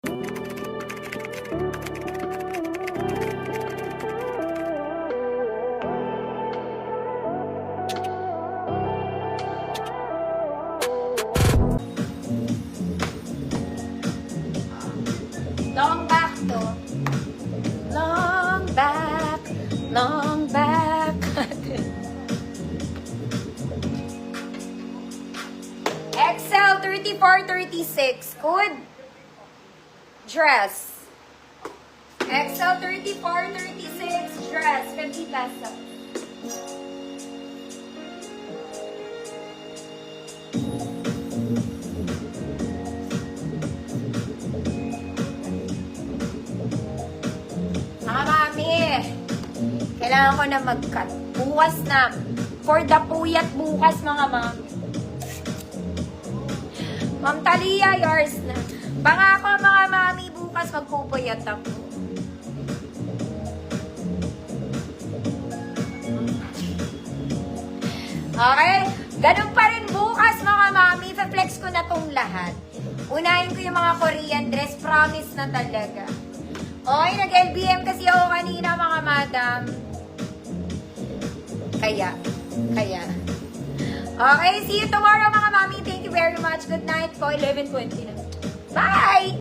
Long back to. Long back. Long back. XL 34-36. Good. Dress. XL 34-36. Dress. 50 pesos. Mga mami, kailangan ko na mag-cut. Bukas na. For the puyat bukas, mga mami. Ma'am Talia, yours na. Pangako, mga mami, bukas magpupuyat ako. Okay? Ganun pa rin bukas, mga mami. Flex ko na tong lahat. Unahin ko yung mga Korean dress. Promise na talaga. Okay, nag-LBM kasi ako kanina, mga madam. Kaya. Okay, see you tomorrow, mga mami. Thank you very much. Good night po. 11:20 na. Bye!